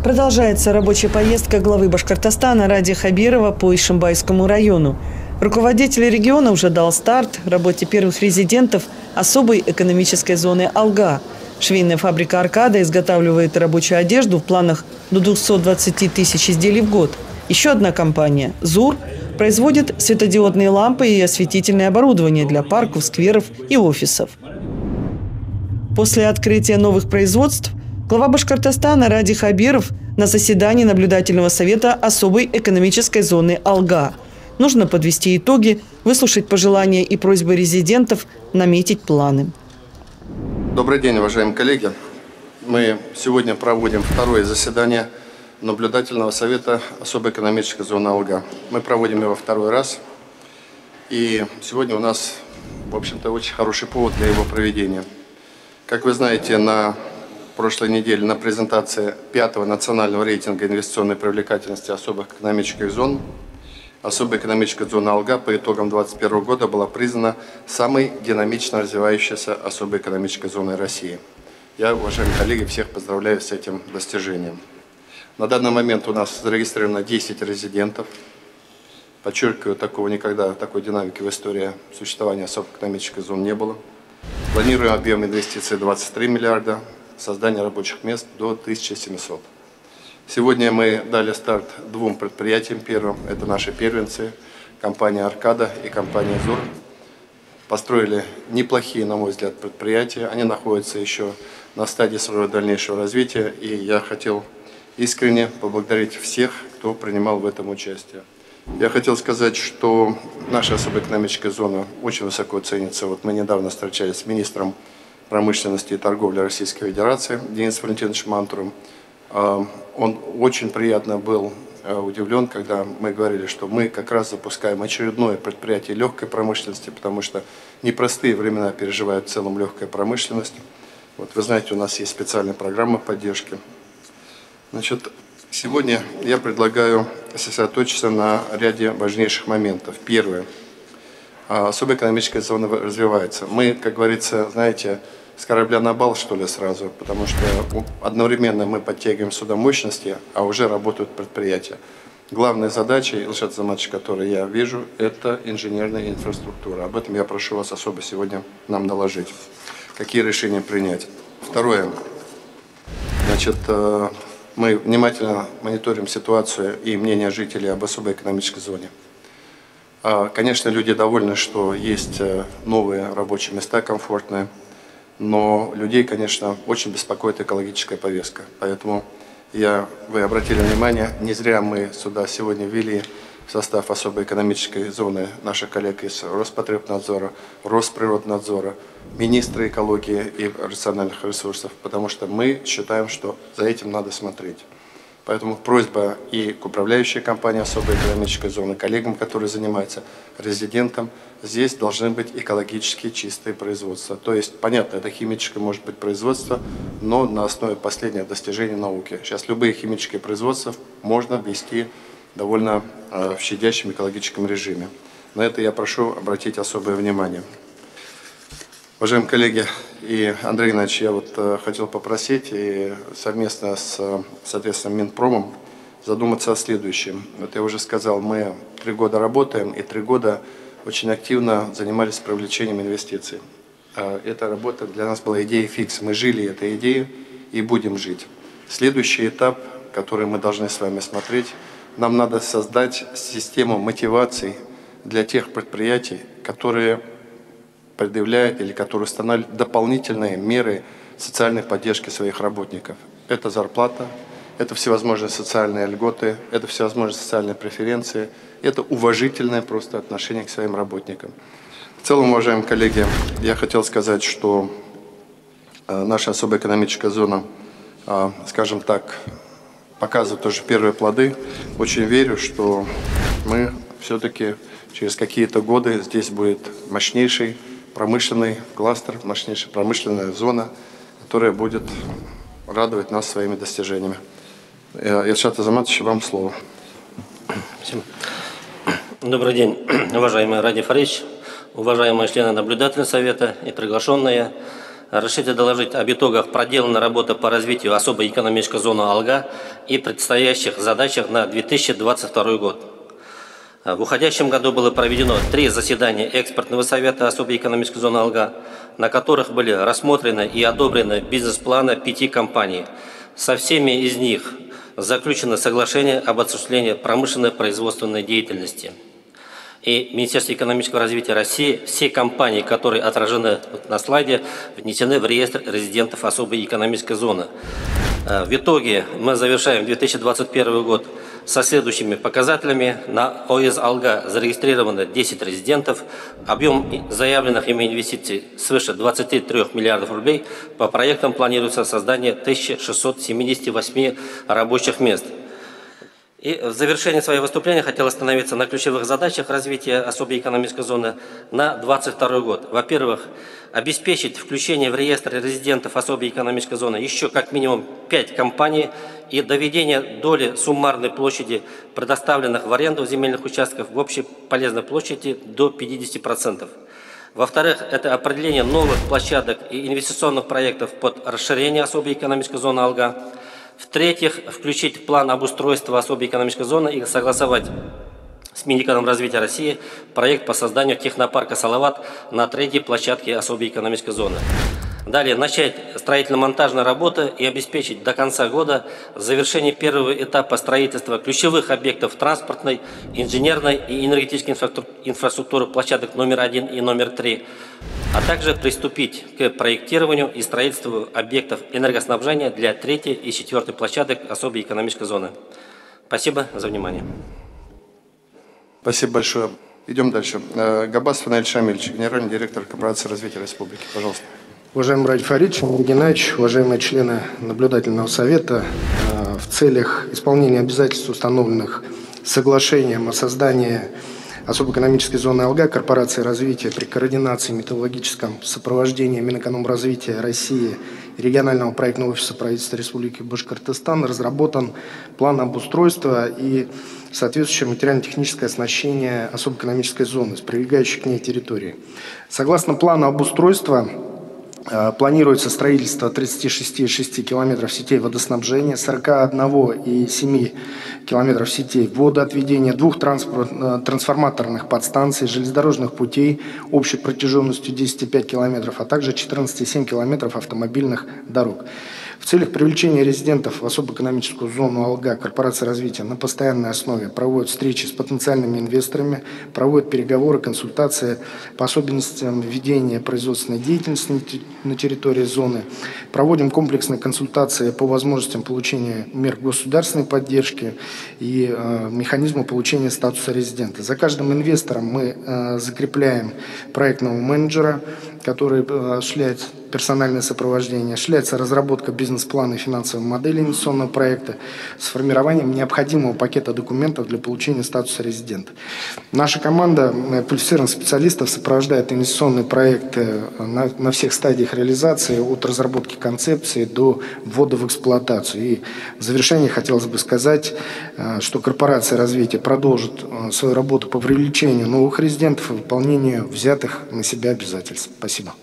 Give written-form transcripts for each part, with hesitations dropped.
Продолжается рабочая поездка главы Башкортостана Ради Хабирова по Ишимбайскому району. Руководитель региона уже дал старт работе первых резидентов особой экономической зоны «Алга». Швейная фабрика «Аркада» изготавливает рабочую одежду в планах до 220 тысяч изделий в год. Еще одна компания «ЗУР» производит светодиодные лампы и осветительное оборудование для парков, скверов и офисов. После открытия новых производств глава Башкортостана Ради Хабиров на заседании наблюдательного совета особой экономической зоны «Алга». Нужно подвести итоги, выслушать пожелания и просьбы резидентов, наметить планы. Добрый день, уважаемые коллеги. Мы сегодня проводим второе заседание наблюдательного совета особой экономической зоны «Алга». Мы проводим его второй раз. И сегодня у нас, в общем-то, очень хороший повод для его проведения. Как вы знаете, на прошлой неделе на презентации 5-го национального рейтинга инвестиционной привлекательности особых экономических зон, особая экономическая зона «Алга» по итогам 2021 года была признана самой динамично развивающейся особой экономической зоной России. Я, уважаемые коллеги, всех поздравляю с этим достижением. На данный момент у нас зарегистрировано 10 резидентов. Подчеркиваю, такой динамики в истории существования особых экономических зон не было. Планируем объем инвестиций 23 миллиарда, создание рабочих мест до 1700. Сегодня мы дали старт двум предприятиям. Первым – это наши первенцы, компания «Аркада» и компания «ЗУР». Построили неплохие, на мой взгляд, предприятия. Они находятся еще на стадии своего дальнейшего развития. И я хотел искренне поблагодарить всех, кто принимал в этом участие. Я хотел сказать, что наша особая экономическая зона очень высоко ценится. Вот мы недавно встречались с министром промышленности и торговли Российской Федерации Денисом Валентиновичем Мантуром. Он очень приятно был удивлен, когда мы говорили, что мы как раз запускаем очередное предприятие легкой промышленности, потому что непростые времена переживает в целом легкая промышленность. Вот вы знаете, у нас есть специальная программа поддержки. Значит, сегодня я предлагаю сосредоточиться на ряде важнейших моментов. Первое. Особая экономическая зона развивается. Мы, как говорится, знаете, с корабля на бал, что ли, сразу, потому что одновременно мы подтягиваем сюда мощности, а уже работают предприятия. Главная задача, Илшат Азаматович, которую я вижу, это инженерная инфраструктура. Об этом я прошу вас особо сегодня нам доложить. Какие решения принять? Второе. Значит, мы внимательно мониторим ситуацию и мнение жителей об особой экономической зоне. Конечно, люди довольны, что есть новые рабочие места комфортные, но людей, конечно, очень беспокоит экологическая повестка. Поэтому вы обратили внимание, не зря мы сюда сегодня ввели в состав особой экономической зоны наших коллег из Роспотребнадзора, Росприроднадзора, министра экологии и рациональных ресурсов, потому что мы считаем, что за этим надо смотреть. Поэтому просьба и к управляющей компании особой экономической зоны, коллегам, которые занимаются, резидентам, здесь должны быть экологически чистые производства. То есть, понятно, это химическое может быть производство, но на основе последних достижений науки. Сейчас любые химические производства можно вести довольно в щадящем экологическом режиме. На это я прошу обратить особое внимание. Уважаемые коллеги и Андрей Геннадьевич, я вот хотел попросить и совместно с, соответственно, Минпромом задуматься о следующем. Вот я уже сказал, мы 3 года работаем и 3 года очень активно занимались привлечением инвестиций. Эта работа для нас была идеей фикс. Мы жили этой идеей и будем жить. Следующий этап, который мы должны с вами смотреть, нам надо создать систему мотиваций для тех предприятий, которые предъявляют или которые устанавливают дополнительные меры социальной поддержки своих работников. Это зарплата, это всевозможные социальные льготы, это всевозможные социальные преференции, это уважительное просто отношение к своим работникам. В целом, уважаемые коллеги, я хотел сказать, что наша особая экономическая зона, скажем так, показывает тоже первые плоды. Очень верю, что мы все-таки через какие-то годы здесь будет мощнейший промышленный кластер, мощнейшая промышленная зона, которая будет радовать нас своими достижениями. Илшат Азаматович, вам слово. Спасибо. Добрый день, уважаемый Ради Фаридович, уважаемые члены наблюдательного совета и приглашенные. разрешите доложить об итогах проделанной работы по развитию особой экономической зоны Алга и предстоящих задачах на 2022 год. В уходящем году было проведено 3 заседания экспертного совета особой экономической зоны Алга, на которых были рассмотрены и одобрены бизнес-планы 5 компаний. Со всеми из них заключено соглашение об осуществлении промышленной производственной деятельности. И Министерство экономического развития России, все компании, которые отражены на слайде, внесены в реестр резидентов особой экономической зоны. В итоге мы завершаем 2021 год со следующими показателями. На ОС Алга зарегистрировано 10 резидентов, объем заявленных ими инвестиций свыше 23 миллиардов рублей. По проектам планируется создание 1678 рабочих мест. И в завершении своего выступления хотел остановиться на ключевых задачах развития особой экономической зоны на 2022 год. Во-первых, обеспечить включение в реестр резидентов особой экономической зоны еще как минимум 5 компаний и доведение доли суммарной площади предоставленных в аренду земельных участков в общей полезной площади до 50%. Во-вторых, это определение новых площадок и инвестиционных проектов под расширение особой экономической зоны Алга. В-третьих, включить в план обустройства особой экономической зоны и согласовать с Минэкономразвития России проект по созданию технопарка «Салават» на 3-й площадке особой экономической зоны. Далее, начать строительно-монтажные работы и обеспечить до конца года завершение первого этапа строительства ключевых объектов транспортной, инженерной и энергетической инфраструктуры площадок номер 1 и номер 3, а также приступить к проектированию и строительству объектов энергоснабжения для 3-й и 4-й площадок особой экономической зоны. Спасибо за внимание. Спасибо большое. Идем дальше. Габасов Наиль Шамильевич, генеральный директор корпорации развития республики. Пожалуйста. Уважаемый Ради Фаридович, Андрей Геннадьевич, уважаемые члены наблюдательного совета, в целях исполнения обязательств, установленных соглашением о создании особой экономической зоны Алга корпорации развития при координации и методологическом сопровождении Минэкономразвития России и регионального проектного офиса правительства Республики Башкортостан разработан план обустройства и соответствующее материально-техническое оснащение особой экономической зоны с прилегающей к ней территории. Согласно плану обустройства, планируется строительство 36,6 километров сетей водоснабжения, 41,7 километров сетей водоотведения, 2 трансформаторных подстанций, железнодорожных путей общей протяженностью 10,5 километров, а также 14,7 километров автомобильных дорог. В целях привлечения резидентов в особо экономическую зону Алга корпорация развития на постоянной основе проводит встречи с потенциальными инвесторами, проводит переговоры, консультации по особенностям ведения производственной деятельности на территории зоны, проводим комплексные консультации по возможностям получения мер государственной поддержки и механизму получения статуса резидента. За каждым инвестором мы закрепляем проектного менеджера, который осуществляет персональное сопровождение, осуществляется разработка бизнес-плана и финансовой модели инвестиционного проекта с формированием необходимого пакета документов для получения статуса резидента. Наша команда квалифицированных специалистов сопровождает инвестиционные проекты на всех стадиях реализации, от разработки концепции до ввода в эксплуатацию. И в завершение хотелось бы сказать, что корпорация развития продолжит свою работу по привлечению новых резидентов и выполнению взятых на себя обязательств. Спасибо.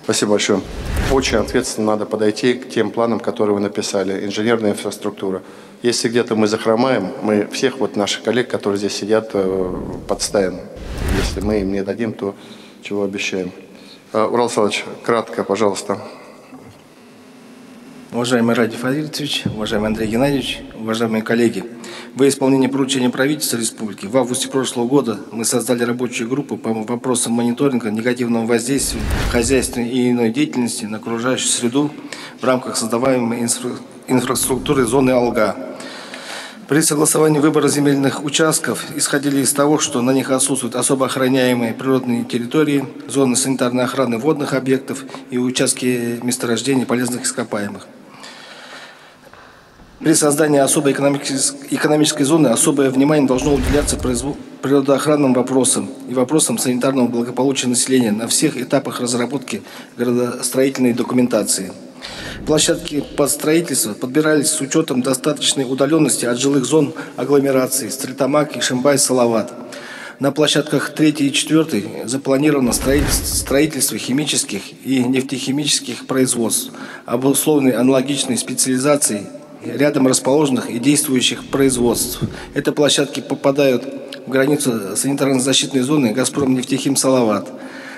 Спасибо большое. Очень ответственно надо подойти к тем планам, которые вы написали. Инженерная инфраструктура. Если где-то мы захромаем, мы всех вот наших коллег, которые здесь сидят, подставим. Если мы им не дадим, то чего обещаем. Урал Салович, кратко, пожалуйста. Уважаемый Ради Фаридович, уважаемый Андрей Геннадьевич, уважаемые коллеги, во исполнение поручения правительства республики в августе прошлого года мы создали рабочую группу по вопросам мониторинга негативного воздействия хозяйственной и иной деятельности на окружающую среду в рамках создаваемой инфраструктуры зоны Алга. При согласовании выбора земельных участков исходили из того, что на них отсутствуют особо охраняемые природные территории, зоны санитарной охраны водных объектов и участки месторождений полезных ископаемых. При создании особой экономической зоны особое внимание должно уделяться природоохранным вопросам и вопросам санитарного благополучия населения на всех этапах разработки градостроительной документации. Площадки под строительство подбирались с учетом достаточной удаленности от жилых зон агломераций Стерлитамак, Ишимбай, Салават. На площадках 3 и 4 запланировано строительство химических и нефтехимических производств, обусловленной аналогичной специализацией рядом расположенных и действующих производств. Эти площадки попадают в границу санитарно-защитной зоны «Газпром нефтехим Салават».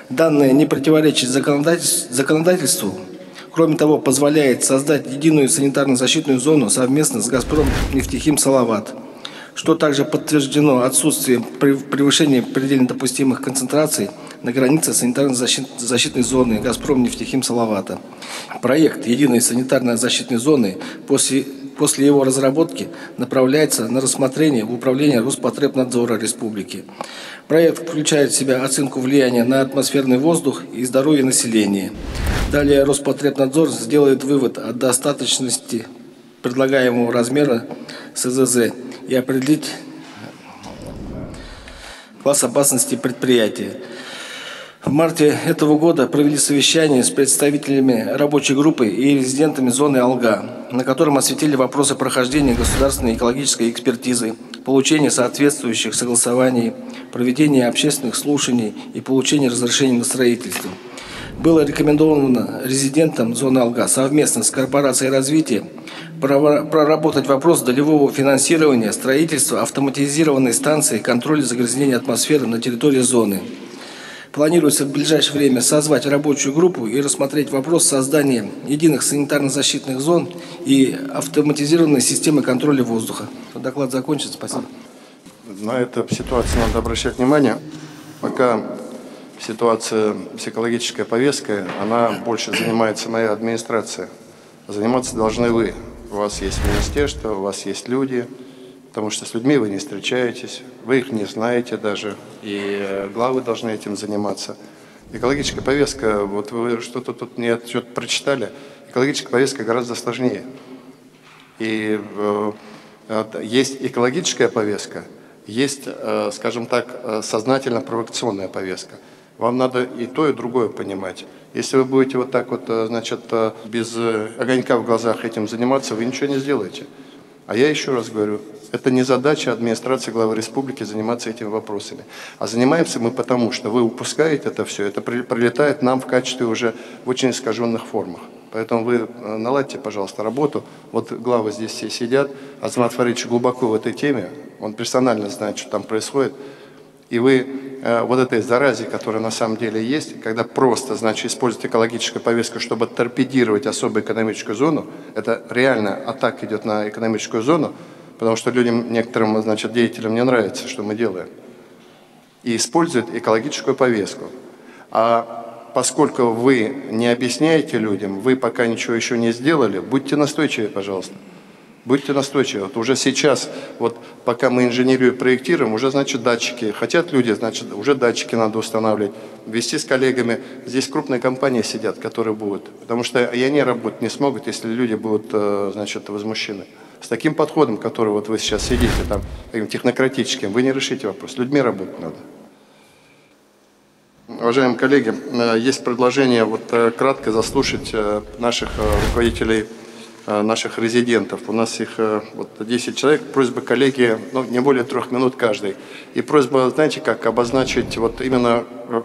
Данное не противоречит законодательству. Кроме того, позволяет создать единую санитарно-защитную зону совместно с «Газпром нефтехим Салават», что также подтверждено отсутствием превышения предельно допустимых концентраций на границе санитарно-защитной зоны «Газпром нефтехим Салавата». Проект единой санитарно-защитной зоны после его разработки направляется на рассмотрение в Управление Роспотребнадзора Республики. Проект включает в себя оценку влияния на атмосферный воздух и здоровье населения. Далее Роспотребнадзор сделает вывод о достаточности предлагаемого размера СЗЗ и определить класс опасности предприятия. В марте этого года провели совещание с представителями рабочей группы и резидентами зоны Алга, на котором осветили вопросы прохождения государственной экологической экспертизы, получения соответствующих согласований, проведения общественных слушаний и получения разрешений на строительство. Было рекомендовано резидентам зоны Алга совместно с Корпорацией развития проработать вопрос долевого финансирования строительства автоматизированной станции контроля загрязнения атмосферы на территории зоны. Планируется в ближайшее время созвать рабочую группу и рассмотреть вопрос создания единых санитарно-защитных зон и автоматизированной системы контроля воздуха. Доклад закончен. Спасибо. На эту ситуацию надо обращать внимание. Пока ситуация с экологической повесткой, она больше занимается моя администрация. Заниматься должны вы. У вас есть министерство, у вас есть люди, потому что с людьми вы не встречаетесь, вы их не знаете даже, и главы должны этим заниматься. Экологическая повестка, вот вы что-то тут мне отчет прочитали, экологическая повестка гораздо сложнее. И есть экологическая повестка, есть, скажем так, сознательно-провокационная повестка. Вам надо и то, и другое понимать. Если вы будете вот так вот, значит, без огонька в глазах этим заниматься, вы ничего не сделаете. А я еще раз говорю, это не задача администрации главы республики заниматься этими вопросами. А занимаемся мы потому, что вы упускаете это все, это прилетает нам в качестве уже в очень искаженных формах. Поэтому вы наладьте, пожалуйста, работу. Вот главы здесь все сидят, Азамат Фаридович глубоко в этой теме, он персонально знает, что там происходит. И вы вот этой заразе, которая на самом деле есть, когда просто, значит, используете экологическую повестку, чтобы торпедировать особую экономическую зону, это реально атака идет на экономическую зону, потому что людям, некоторым, значит, деятелям не нравится, что мы делаем. И используют экологическую повестку. А поскольку вы не объясняете людям, вы пока ничего еще не сделали, будьте настойчивы, пожалуйста. Будьте настойчивы. Вот уже сейчас, вот пока мы инженерию проектируем, уже, значит, датчики. Хотят люди, значит, уже датчики надо устанавливать. Вести с коллегами. Здесь крупные компании сидят, которые будут. Потому что и они работать не смогут, если люди будут, значит, возмущены. С таким подходом, который вот вы сейчас сидите, там, таким технократическим, вы не решите вопрос. С людьми работать надо. Уважаемые коллеги, есть предложение вот кратко заслушать наших руководителей, наших резидентов. У нас их вот 10 человек. Просьба коллеги, ну, не более 3 минут каждый. И просьба, знаете, как обозначить вот именно,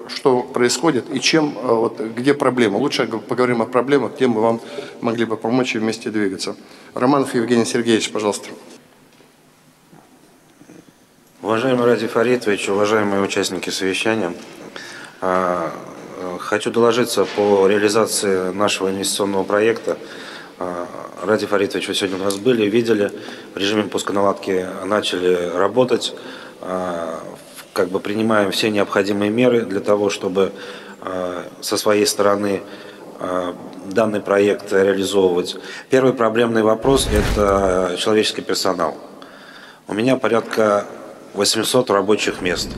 что происходит и чем, вот, где проблема. Лучше поговорим о проблемах, где мы вам могли бы помочь и вместе двигаться. Романов Евгений Сергеевич, пожалуйста. Уважаемый Ради Фаритович, уважаемые участники совещания, хочу доложиться по реализации нашего инвестиционного проекта. Ради Фаритович, вы сегодня у нас были, видели, в режиме пусконаладки начали работать, как бы принимаем все необходимые меры для того, чтобы со своей стороны данный проект реализовывать. Первый проблемный вопрос – это человеческий персонал. У меня порядка 800 рабочих мест.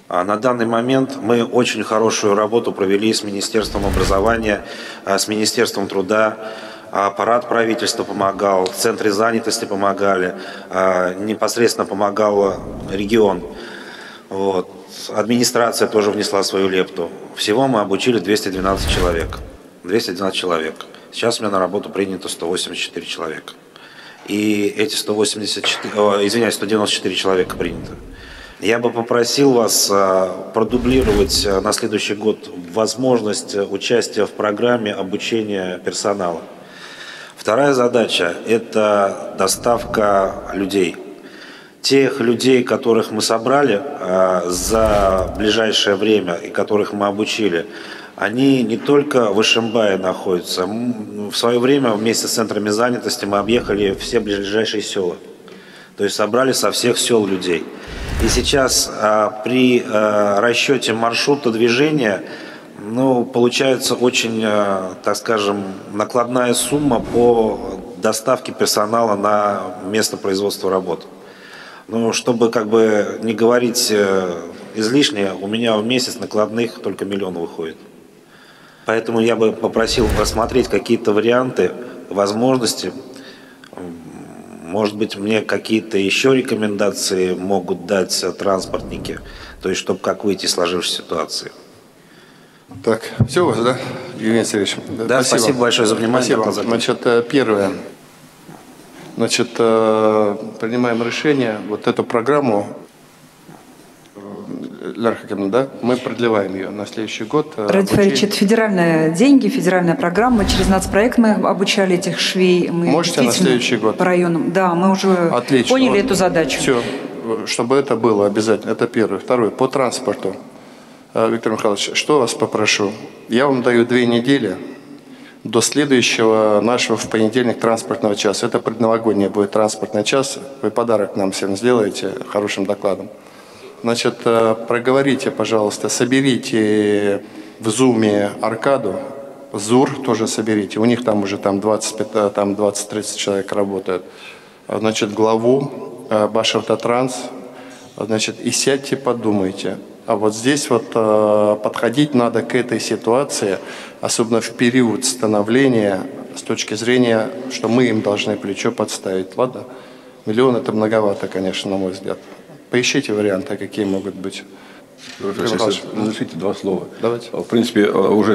На данный момент мы очень хорошую работу провели с Министерством образования, с Министерством труда. Аппарат правительства помогал, в центре занятости помогали, непосредственно помогал регион. Вот. Администрация тоже внесла свою лепту. Всего мы обучили 212 человек. 212 человек. Сейчас у меня на работу принято 184 человека. И эти 194 человека принято. Я бы попросил вас продублировать на следующий год возможность участия в программе обучения персонала. Вторая задача – это доставка людей. Тех людей, которых мы собрали за ближайшее время и которых мы обучили, они не только в Ишимбае находятся. В свое время вместе с центрами занятости мы объехали все ближайшие села. То есть собрали со всех сел людей. И сейчас при расчете маршрута движения получается очень, так скажем, накладная сумма по доставке персонала на место производства работ. Но чтобы не говорить излишнее, у меня в месяц накладных только 1 миллион выходит. Поэтому я бы попросил рассмотреть какие-то варианты, возможности. Может быть, мне какие-то еще рекомендации могут дать транспортники, то есть, чтобы как выйти из сложившейся ситуации. Так, все у вас, да, Евгений Сергеевич? Да, спасибо большое за внимание. Спасибо. Значит, первое. Значит, принимаем решение, вот эту программу, Ляра Хакимовна, да, мы продлеваем ее на следующий год. Ради Фаридович, это федеральные деньги, федеральная программа. Через нацпроект мы обучали этих швей. Мы можете на следующий год? По районам. Да, мы уже поняли эту задачу. Все, чтобы это было обязательно. Это первое. Второе, по транспорту. Виктор Михайлович, что вас попрошу? Я вам даю 2 недели до следующего нашего в понедельник транспортного часа. Это предновогодний будет транспортный час. Вы подарок нам всем сделаете хорошим докладом. Значит, проговорите, пожалуйста, соберите в Зуме Аркаду, ЗУР тоже соберите. У них там уже 20-30 человек работают. Значит, главу Башавтотранс, значит, и сядьте, подумайте. А вот здесь вот подходить надо к этой ситуации, особенно в период становления, с точки зрения, что мы им должны плечо подставить. Ладно? 1 миллион это многовато, конечно, на мой взгляд. Поищите варианты, какие могут быть. Разрешите 2 слова. Давайте. В принципе, уже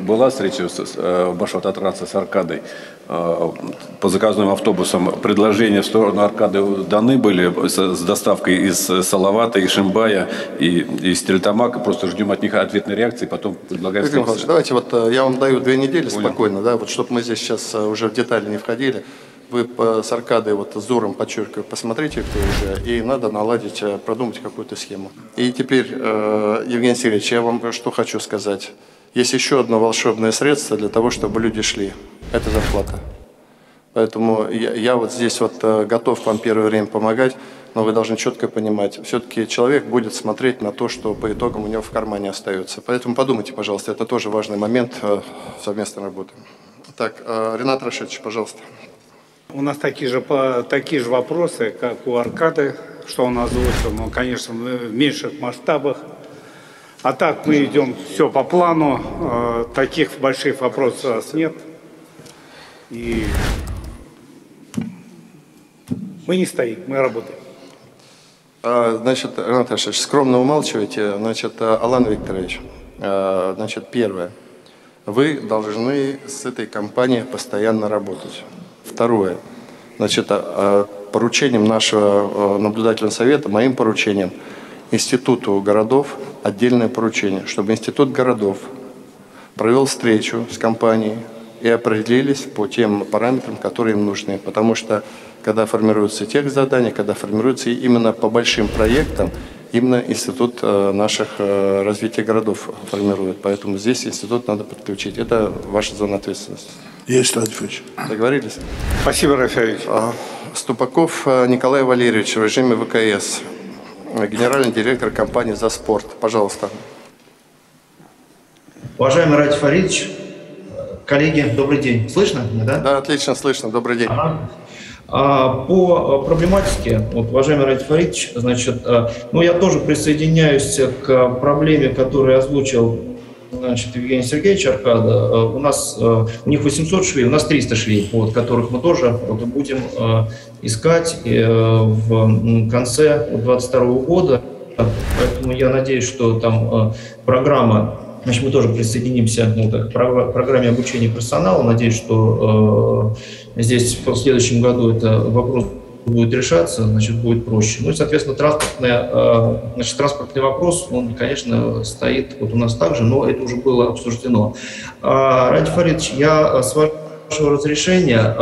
была встреча с Башавтотранса с Аркадой. По заказным автобусам предложения в сторону Аркады даны были с доставкой из Салавата, Ишимбая и из Тельтамака. Просто ждем от них ответной реакции, потом предлагаем... Виктор Михайлович, давайте вот я вам даю 2 недели спокойно, да, вот чтобы мы здесь сейчас уже в детали не входили. Вы с Аркадой, вот с Зуром, подчеркиваю, посмотрите, кто уже, и надо наладить, продумать какую-то схему. И теперь, Евгений Сергеевич, я вам что хочу сказать. Есть еще одно волшебное средство для того, чтобы люди шли. Это зарплата. Поэтому я вот здесь вот готов вам первое время помогать, но вы должны четко понимать, все-таки человек будет смотреть на то, что по итогам у него в кармане остается. Поэтому подумайте, пожалуйста, это тоже важный момент совместной работы. Так, Ренат Рашидович, пожалуйста. У нас такие же вопросы, как у Аркады, что он озвучил, но, конечно, в меньших масштабах. А так мы идем все по плану, таких больших вопросов у нас нет. И мы не стоим, мы работаем. Значит, Ренат Рашидович, скромно умалчиваете. Значит, Алан Викторович, значит, первое. Вы должны с этой компанией постоянно работать. Второе. Значит, поручением нашего наблюдательного совета, моим поручением, Институту городов отдельное поручение, чтобы Институт городов провел встречу с компанией и определились по тем параметрам, которые им нужны. Потому что, когда формируются тех задания, когда формируются именно по большим проектам, именно Институт наших развития городов формирует. Поэтому здесь Институт надо подключить. Это ваша зона ответственности. Есть, Рафович. Договорились? Спасибо, Рафович. Ступаков Николай Валерьевич в режиме ВКС, генеральный директор компании «За спорт». Пожалуйста. Уважаемый Ради Фаридович, коллеги, добрый день. Слышно меня, да? Да, отлично слышно. Добрый день. По проблематике, вот, уважаемый Ради Фаридович, значит, я тоже присоединяюсь к проблеме, которую озвучил, значит, Евгений Сергеевич Аркада. У них 800 швей, у нас 300 швей, вот, которых мы тоже будем искать в конце 2022 года. Поэтому я надеюсь, что там программа, значит, мы тоже присоединимся к программе обучения персонала. Надеюсь, что здесь в следующем году этот вопрос будет решаться, значит, будет проще. Ну и, соответственно, транспортный вопрос, он, конечно, стоит вот у нас также, но это уже было обсуждено. Ради Фаридович, я с вашего разрешения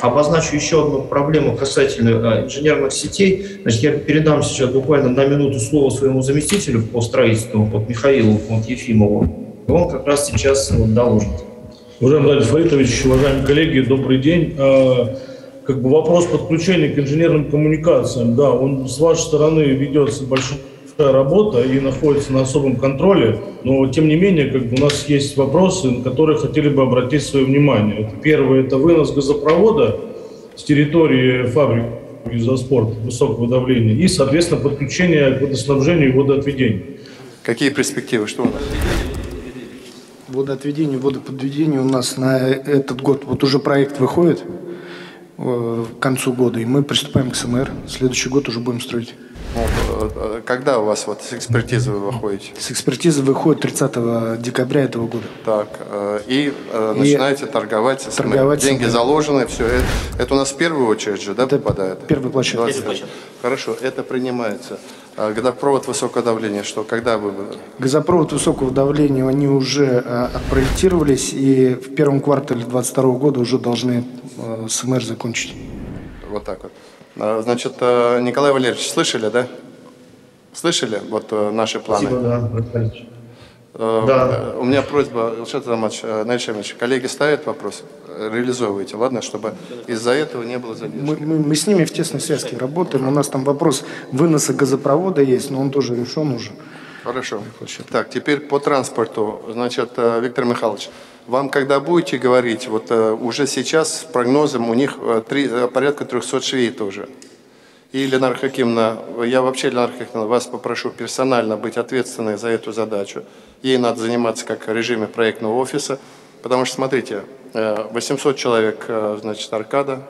обозначу еще одну проблему касательно инженерных сетей. Значит, я передам сейчас буквально на минуту слово своему заместителю по строительству, вот Михаилу Ефимову. Он как раз сейчас доложит. Уважаемый Владимир Фаритович, уважаемые коллеги, добрый день. Как бы вопрос подключения к инженерным коммуникациям, да, он с вашей стороны ведется большая работа и находится на особом контроле, но тем не менее, как бы у нас есть вопросы, на которые хотели бы обратить свое внимание. Первое – это вынос газопровода с территории фабрики «Изоспорт» высокого давления и, соответственно, подключение к водоснабжению и водоотведению. Какие перспективы, что у нас? Водоотведение, водоподведение у нас на этот год, вот уже проект выходит к концу года, и мы приступаем к СМР. Следующий год уже будем строить. Когда у вас вот с экспертизы вы выходите? С экспертизы выходит 30 декабря этого года. Так, и начинаете торговать. Деньги заложены, все. Это у нас в первую очередь же, да, попадает? Первый площадка. Хорошо, это принимается. Газопровод высокого давления, что, когда вы... Газопровод высокого давления, они уже отпроектировались, и в первом квартале 2022 года уже должны СМР закончить. Вот так вот. Значит, Николай Валерьевич, слышали, да? Слышали вот наши планы? Спасибо, да. У меня просьба, Илшат Азаматович, Наиль Шамильевич, коллеги ставят вопрос, реализовывайте, ладно, чтобы из-за этого не было задержки. Мы с ними в тесной связке работаем, у нас там вопрос выноса газопровода есть, но он тоже решен уже. Хорошо. Так, теперь по транспорту, значит, Виктор Михайлович, вам когда будете говорить, вот уже сейчас с прогнозом у них порядка 300 швей тоже. И Ленара Хакимовна, я вообще, Ленара Хакимовна, вас попрошу персонально быть ответственной за эту задачу. Ей надо заниматься как в режиме проектного офиса, потому что, смотрите, 800 человек, значит, Аркада,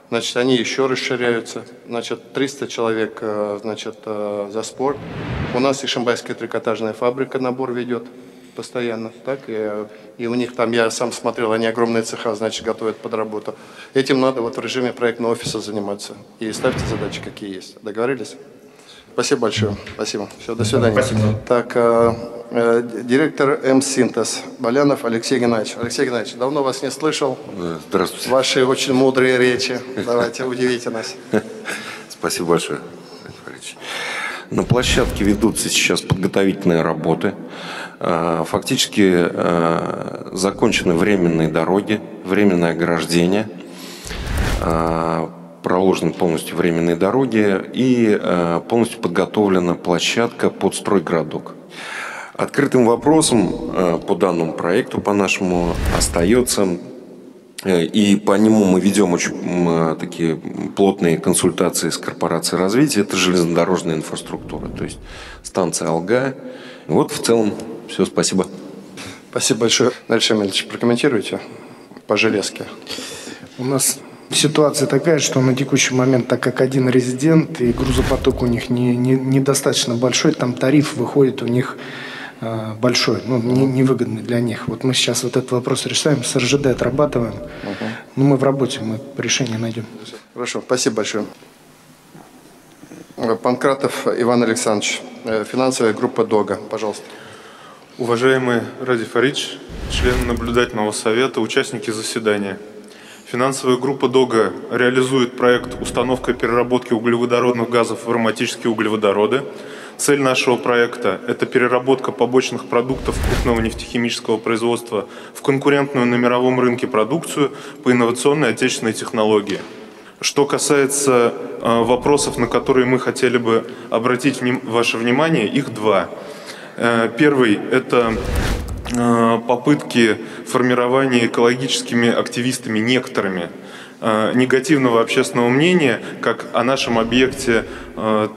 значит, они еще расширяются, значит, 300 человек, значит, за спорт. У нас Ишимбайская трикотажная фабрика набор ведет постоянно, так, и у них там, я сам смотрел, они огромные цеха, значит, готовят под работу. Этим надо вот в режиме проектного офиса заниматься. И ставьте задачи, какие есть. Договорились? Спасибо большое. Спасибо. Все, до свидания. Спасибо. Так, директор МСинтез Балянов Алексей Геннадьевич. Алексей Геннадьевич, давно вас не слышал. Здравствуйте. Ваши очень мудрые речи. Давайте, удивите нас. Спасибо большое. На площадке ведутся сейчас подготовительные работы. Фактически закончены временные дороги, временное ограждение, проложены полностью временные дороги и полностью подготовлена площадка под стройгородок. Открытым вопросом по данному проекту, по нашему, остается, и по нему мы ведем очень такие плотные консультации с корпорацией развития, это железнодорожная инфраструктура, то есть станция Алга. Вот в целом все, спасибо. Спасибо большое. Наиль Шамильевич, прокомментируйте по железке. У нас ситуация такая, что на текущий момент, так как один резидент и грузопоток у них недостаточно большой, там тариф выходит у них большой, ну, невыгодный для них. Вот мы сейчас вот этот вопрос решаем, с РЖД отрабатываем. Ну, мы в работе, мы решение найдем. Хорошо, спасибо большое. Панкратов Иван Александрович, финансовая группа ДОГА, пожалуйста. Уважаемый Ради Фаридович, члены наблюдательного совета, участники заседания. Финансовая группа ДОГА реализует проект «Установка и переработки углеводородных газов в ароматические углеводороды». Цель нашего проекта – это переработка побочных продуктов крупного нефтехимического производства в конкурентную на мировом рынке продукцию по инновационной отечественной технологии. Что касается вопросов, на которые мы хотели бы обратить ваше внимание, их два. Первый – это попытки формирования экологическими активистами некоторыми негативного общественного мнения как о нашем объекте,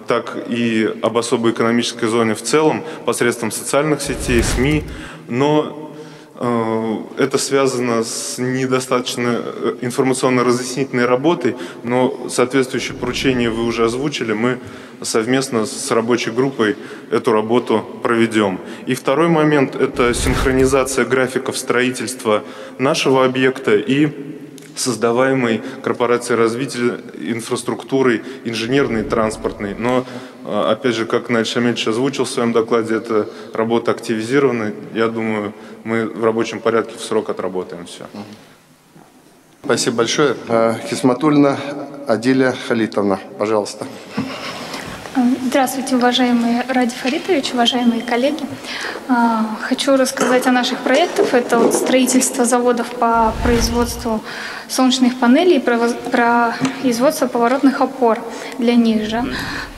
так и об особой экономической зоне в целом посредством социальных сетей, СМИ, но это связано с недостаточно информационно-разъяснительной работой, но соответствующее поручение вы уже озвучили, мы совместно с рабочей группой эту работу проведем. И второй момент – это синхронизация графиков строительства нашего объекта и создаваемой корпорацией развития инфраструктуры инженерной и транспортной. Но, опять же, как Наиль Шамильевич озвучил в своем докладе, эта работа активизирована. Я думаю, мы в рабочем порядке в срок отработаем все. Спасибо большое. Хисматульна Адиля Халитовна, пожалуйста. Здравствуйте, уважаемый Ради Фаритович, уважаемые коллеги. Хочу рассказать о наших проектах. Это вот строительство заводов по производству солнечных панелей и производство поворотных опор для них же.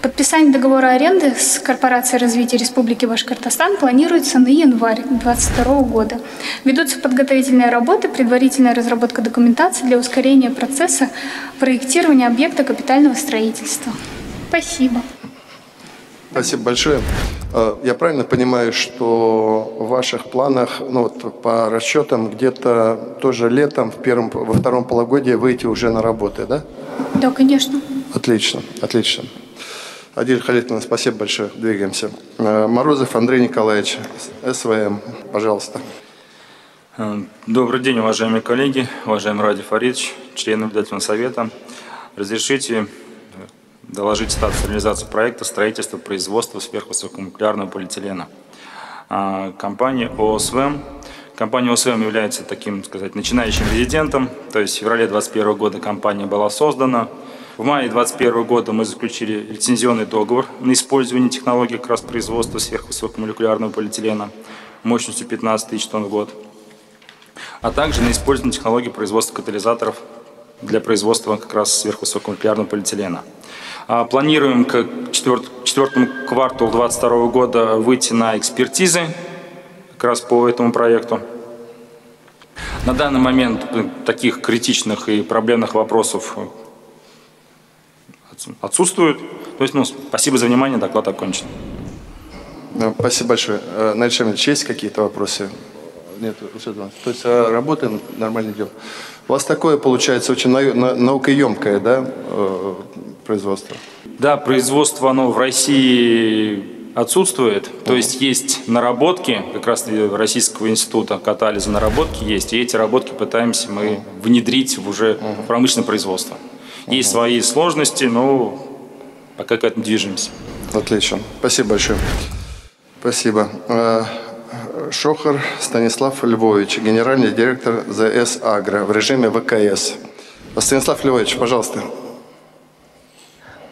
Подписание договора аренды с Корпорацией развития Республики Башкортостан планируется на январь 2022 года. Ведутся подготовительные работы, предварительная разработка документации для ускорения процесса проектирования объекта капитального строительства. Спасибо. Спасибо большое. Я правильно понимаю, что в ваших планах, ну вот по расчетам, где-то тоже летом, во втором полугодии выйти уже на работы, да? Да, конечно. Отлично, отлично. Адиль Халитовна, спасибо большое. Двигаемся. Морозов Андрей Николаевич, СВМ, пожалуйста. Добрый день, уважаемые коллеги, уважаемый Ради Фаридович, члены наблюдательного совета. Разрешите доложить статус реализации проекта строительства производства сверхвысокомолекулярного полиэтилена. Компания ОСВМ. Компания ОСВМ является таким, сказать, начинающим резидентом. То есть в феврале 2021 года компания была создана. В мае 2021 года мы заключили лицензионный договор на использование технологий как раз производства сверхвысокомолекулярного полиэтилена мощностью 15 тысяч тонн в год, а также на использование технологий производства катализаторов для производства как раз сверхвысокомолекулярного полиэтилена. Планируем к четвертому кварталу 2022 года выйти на экспертизы как раз по этому проекту. На данный момент таких критичных и проблемных вопросов отсутствует. То есть, спасибо за внимание, доклад окончен. Спасибо большое. Наиль Шамильевич, есть какие-то вопросы? Нет, то есть работаем, нормально идем. У вас такое получается очень наукоемкое, да, производство? Да, производство оно в России отсутствует. То есть есть наработки, как раз Российского института катализа наработки есть, и эти наработки пытаемся мы внедрить в уже промышленное производство. Есть свои сложности, но пока к этому движемся. Отлично. Спасибо большое. Спасибо. Шохар Станислав Львович, генеральный директор ЗС «Агро» в режиме ВКС. Станислав Львович, пожалуйста.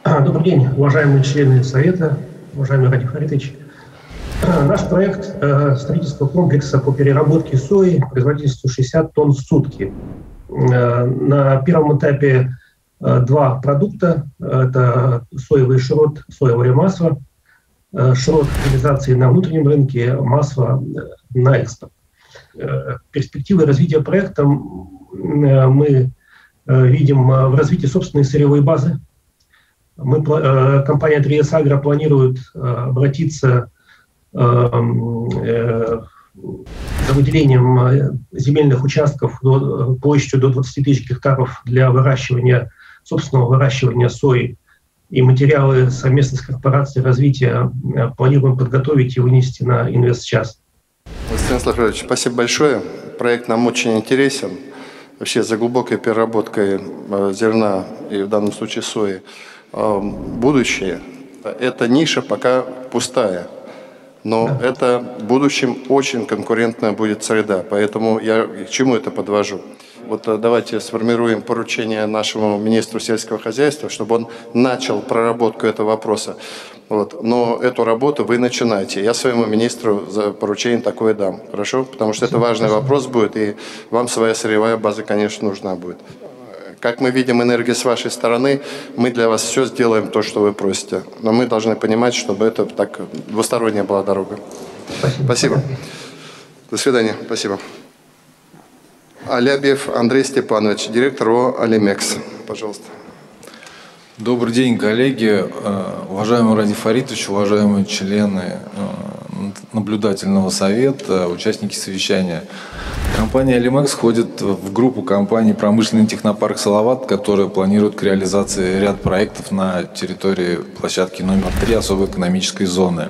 Добрый день, уважаемые члены Совета, уважаемый Ради Фаритович. Наш проект строительства комплекса по переработке сои производительностью 60 тонн в сутки. На первом этапе два продукта. Это соевый шрот, соевое масло. Шрот реализации на внутреннем рынке, масло на экспорт. Перспективы развития проекта мы видим в развитии собственной сырьевой базы. Компания 3С Агро планирует обратиться за выделением земельных участков площадью до 20 тысяч гектаров для собственного выращивания сои. И материалы совместно с корпорацией развития планируем подготовить и вынести на инвестчас. Станислав Ильич, спасибо большое. Проект нам очень интересен. Вообще за глубокой переработкой зерна и в данном случае сои. Будущее. Эта ниша пока пустая. Но это в будущем очень конкурентная будет среда. Поэтому я к чему это подвожу? Вот давайте сформируем поручение нашему министру сельского хозяйства, чтобы он начал проработку этого вопроса. Вот. Но эту работу вы начинаете. Я своему министру за поручение такое дам. Хорошо? Потому что это важный вопрос будет, и вам своя сырьевая база, конечно, нужна будет. Как мы видим энергию с вашей стороны, мы для вас все сделаем, то, что вы просите. Но мы должны понимать, чтобы это так двусторонняя была дорога. Спасибо. До свидания. Спасибо. Алябьев Андрей Степанович, директор ООО «Алимекс». Пожалуйста. Добрый день, коллеги. Уважаемый Ради Фаритович, уважаемые члены наблюдательного совета, участники совещания. Компания «Алимекс» входит в группу компаний «Промышленный технопарк Салават», которая планирует к реализации ряд проектов на территории площадки номер 3 особой экономической зоны.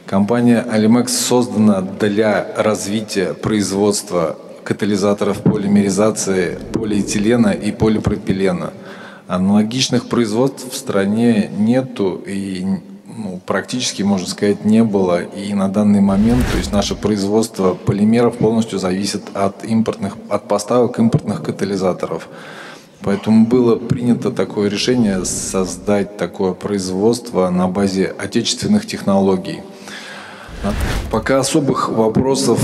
Компания «Алимекс» создана для развития производства катализаторов полимеризации полиэтилена и полипропилена. Аналогичных производств в стране нету и практически, можно сказать, не было. И на данный момент, то есть наше производство полимеров полностью зависит от поставок импортных катализаторов. Поэтому было принято такое решение создать такое производство на базе отечественных технологий. Пока особых вопросов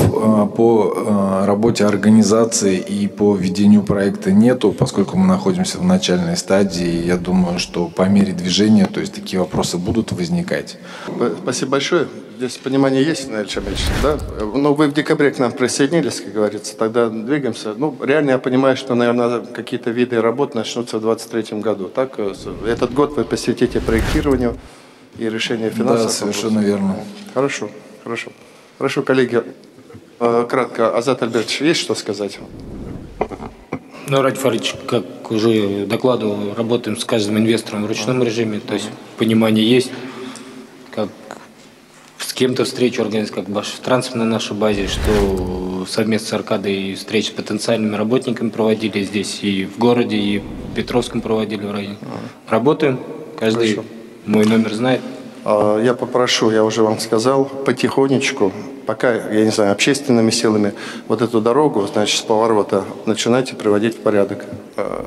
по работе организации и по ведению проекта нету, поскольку мы находимся в начальной стадии. Я думаю, что по мере движения, то есть такие вопросы будут возникать. Спасибо большое. Здесь понимание есть, Наиль Шамильевич, да? Но вы в декабре к нам присоединились, как говорится, тогда двигаемся. Реально я понимаю, что, наверное, какие-то виды работ начнутся в 2023 году. Так, этот год вы посвятите проектированию и решению финансов. Да, совершенно верно. Хорошо. Хорошо, коллеги. Кратко, Азат Альбертович, есть что сказать? Ради Фаридович, как уже докладывал, работаем с каждым инвестором в ручном режиме, то есть понимание есть, как с кем-то встречу организовать, как в Трансе на нашей базе, что совместно с Аркадой встречи с потенциальными работниками проводили здесь и в городе, и в Петровском проводили в районе. Работаем, каждый мой номер знает. Я попрошу, я уже вам сказал, потихонечку, пока, я не знаю, общественными силами, вот эту дорогу, значит, с поворота начинайте приводить в порядок.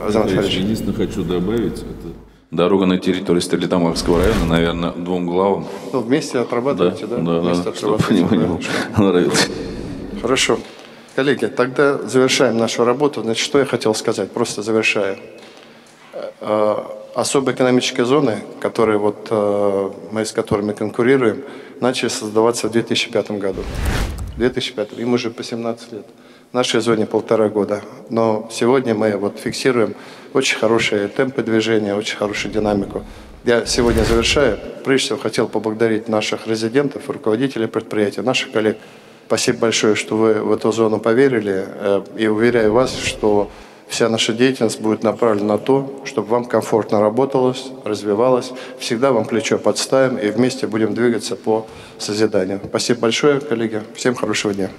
Единственное, хочу добавить, это дорога на территории Стерлитамакского района, наверное, двум главам. Вместе отрабатываете, да? Да, чтобы понимание нравится. Хорошо. Коллеги, тогда завершаем нашу работу. Значит, что я хотел сказать, просто завершая. Особые экономические зоны, которые мы с которыми конкурируем, начали создаваться в 2005 году. 2005, им уже по 17 лет. Нашей зоне 1,5 года. Но сегодня мы фиксируем очень хорошие темпы движения, очень хорошую динамику. Я сегодня завершаю. Прежде всего хотел поблагодарить наших резидентов, руководителей предприятия, наших коллег. Спасибо большое, что вы в эту зону поверили. И уверяю вас, что вся наша деятельность будет направлена на то, чтобы вам комфортно работалось, развивалось. Всегда вам плечо подставим и вместе будем двигаться по созиданию. Спасибо большое, коллеги. Всем хорошего дня.